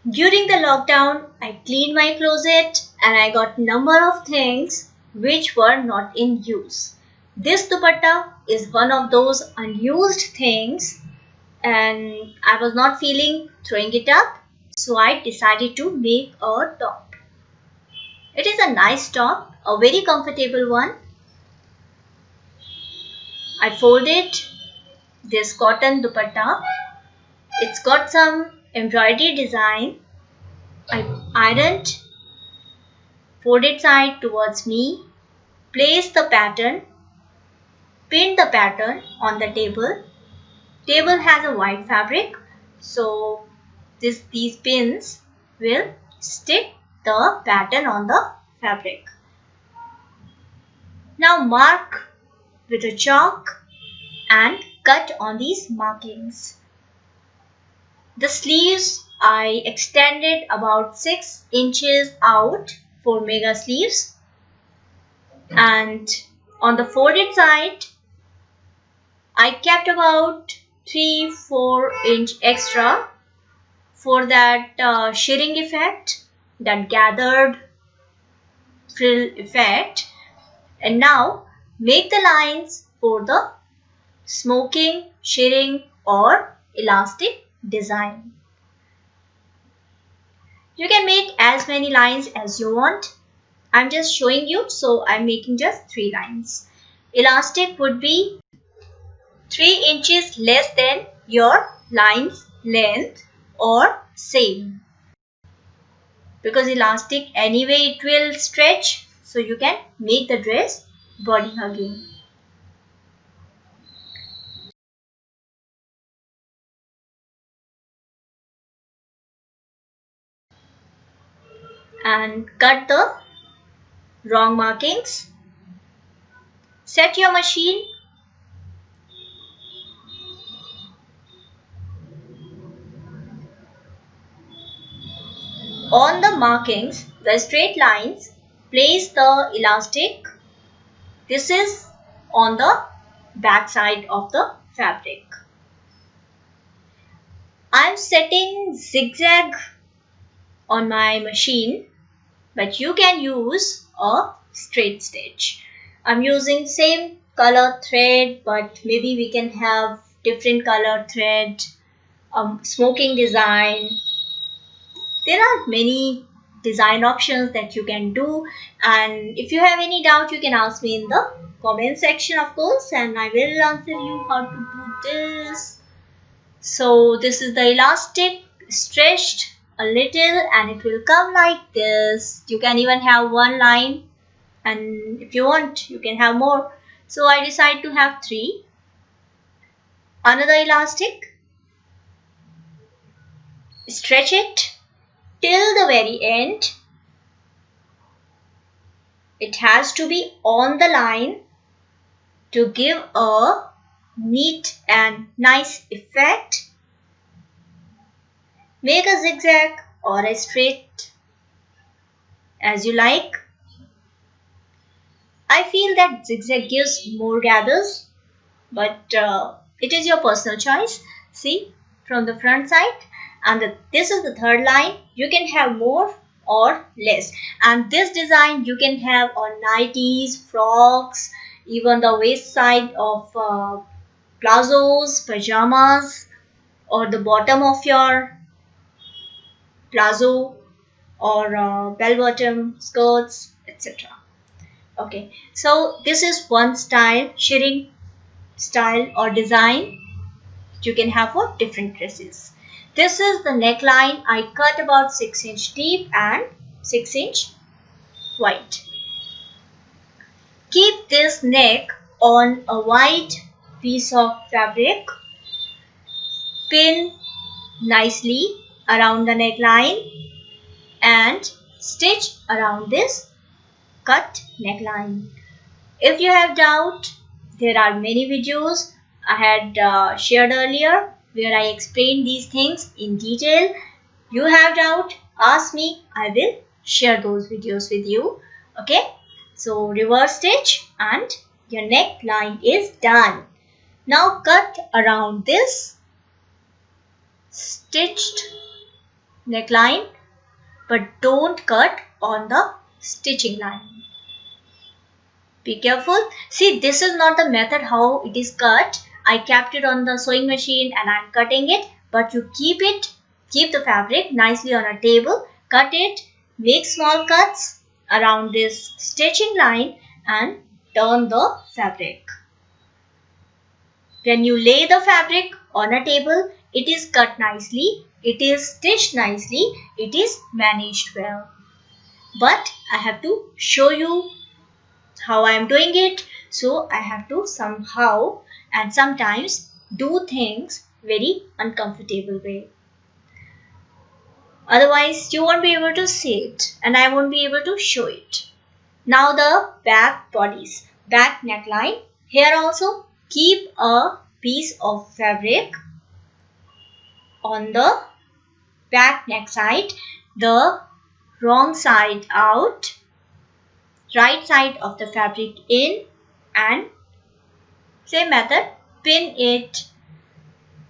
During the lockdown, I cleaned my closet and I got number of things which were not in use. This dupatta is one of those unused things and I was not feeling throwing it up, so I decided to make a top. It is a nice top, a very comfortable one. I folded this cotton dupatta. It's got some embroidery design. I ironed folded side towards me, placed the pattern, pinned the pattern on the table. Table has a white fabric, so these pins will stick the pattern on the fabric. Now mark with a chalk and cut on these markings. The sleeves I extended about 6 inches out for mega sleeves, and on the folded side I kept about 3-4 inch extra for that shirring effect, that gathered frill effect. And now make the lines for the smoking, shirring or elastic design. You can make as many lines as you want. I'm just showing you, so I'm making just 3 lines. Elastic would be 3 inches less than your line's length or same. Because elastic anyway it will stretch, so you can make the dress body hugging. And cut the wrong markings. Set your machine on the markings, the straight lines. Place the elastic. This is on the back side of the fabric. I'm setting zigzag on my machine, but you can use a straight stitch. I'm using same color thread, but maybe we can have different color thread, smoking design. There are many design options that you can do, and if you have any doubt you can ask me in the comment section, of course, and I will answer you how to do this. So this is the elastic stretched a little and it will come like this. You can even have one line, and if you want you can have more. So I decide to have 3. Another elastic, stretch it till the very end. It has to be on the line to give a neat and nice effect. Make a zigzag or a straight as you like. I feel that zigzag gives more gathers, but it is your personal choice. See, from the front side, and this is the third line. You can have more or less, and this design you can have on nighties, frocks, even the waist side of plazos, pajamas, or the bottom of your plazo, or bell bottom skirts, etc. Okay, so this is one style, shirring style or design you can have for different dresses. This is the neckline. I cut about 6 inch deep and 6 inch wide. Keep this neck on a white piece of fabric. Pin nicely around the neckline and stitch around this cut neckline. If you have doubt, there are many videos I had shared earlier where I explained these things in detail. You have doubt, ask me, I will share those videos with you. Okay, so reverse stitch and your neckline is done. Now cut around this stitched neckline, but don't cut on the stitching line. Be careful. See, this is not the method how it is cut. I kept it on the sewing machine and I'm cutting it, but you keep the fabric nicely on a table, cut it, make small cuts around this stitching line and turn the fabric. When you lay the fabric on a table, it is cut nicely, it is stitched nicely, it is managed well. But I have to show you how I am doing it, so I have to somehow and sometimes do things very uncomfortable way. Otherwise, you won't be able to see it and I won't be able to show it. Now the back bodies, back neckline. Here also keep a piece of fabric on the back neck side, the wrong side out, right side of the fabric in, and same method, pin it,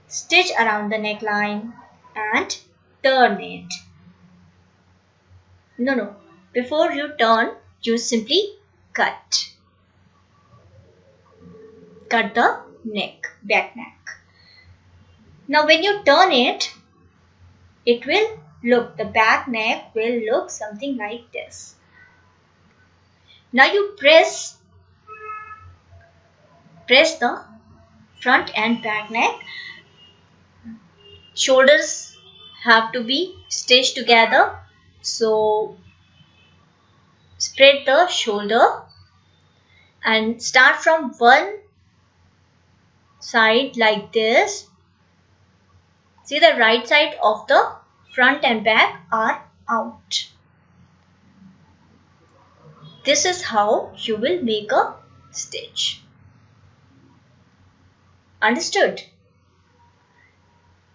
stitch around the neckline and turn it. No, before you turn, you simply cut the neck, back neck. Now when you turn it, the back neck will look something like this. Now you press the front and back neck. Shoulders have to be stitched together. So spread the shoulder and start from one side like this. See, the right side of the front and back are out. This is how you will make a stitch. Understood?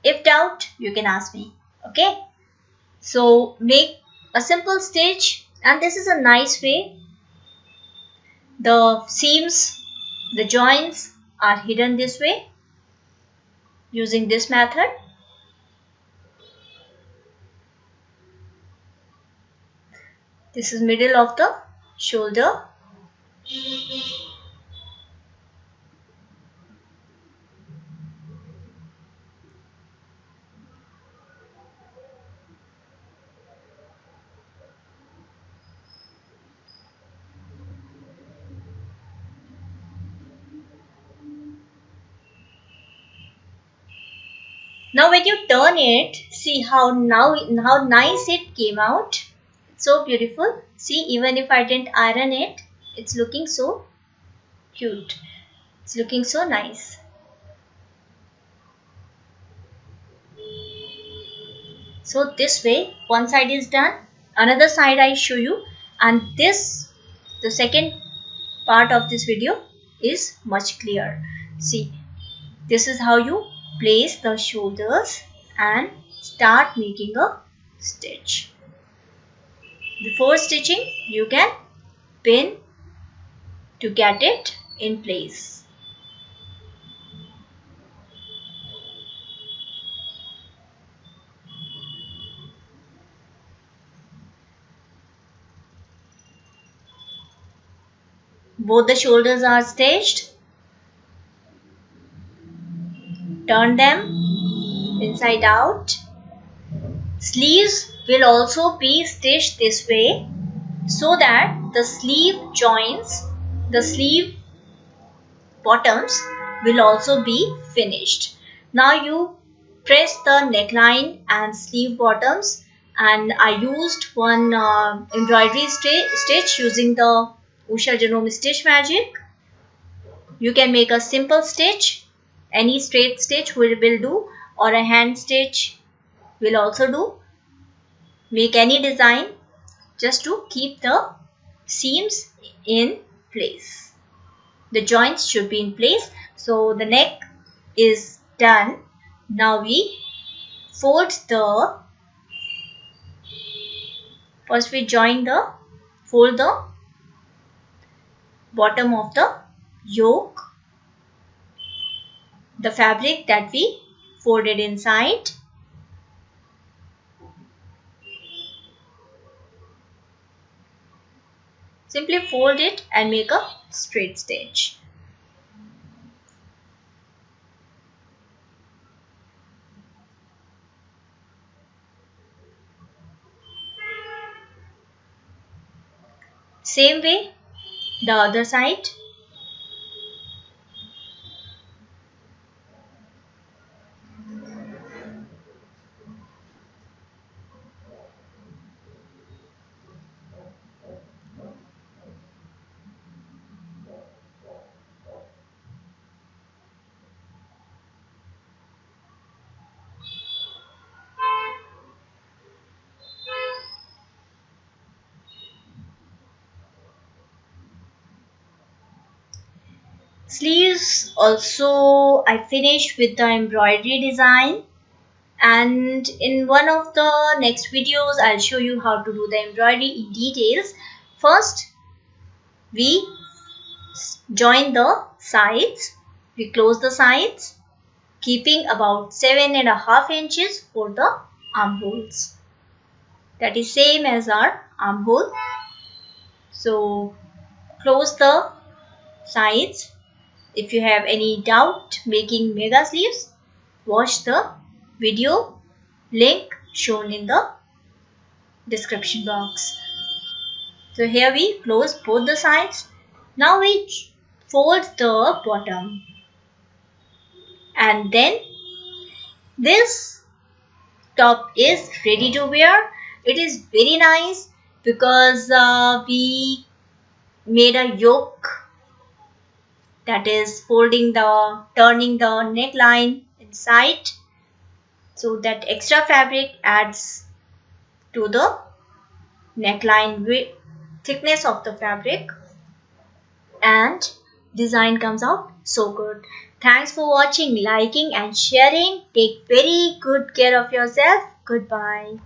If doubt, you can ask me. Okay? So make a simple stitch, and this is a nice way. The seams, the joints are hidden this way using this method. This is middle of the shoulder. Now when you turn it, see how nice it came out. It's so beautiful. See, even if I didn't iron it, it's looking so cute. It's looking so nice. So this way, one side is done. Another side I show you, and the second part of this video is much clearer. See, this is how you place the shoulders and start making a stitch. Before stitching, you can pin to get it in place. Both the shoulders are stitched. Turn them inside out. Sleeves will also be stitched this way so that the sleeve joints, the sleeve bottoms will also be finished. Now you press the neckline and sleeve bottoms, and I used one embroidery stitch using the Usha Janome Stitch Magic. You can make a simple stitch, any straight stitch will do, or a hand stitch will also do. Make any design just to keep the seams in place. The joints should be in place. So the neck is done. Now we fold first we fold the bottom of the yoke, the fabric that we folded inside. Simply fold it and make a straight stitch. Same way, the other side. Sleeves also I finished with the embroidery design, and in one of the next videos I'll show you how to do the embroidery in details. First, we join the sides, we close the sides, keeping about 7.5 inches for the armholes. That is same as our armhole. So close the sides. If you have any doubt making mega sleeves, watch the video link shown in the description box. So here we close both the sides. Now we fold the bottom, and then this top is ready to wear. It is very nice because we made a yoke, that is turning the neckline inside, so that extra fabric adds to the neckline thickness of the fabric, and design comes out so good. Thanks for watching, liking and sharing. Take very good care of yourself. Goodbye.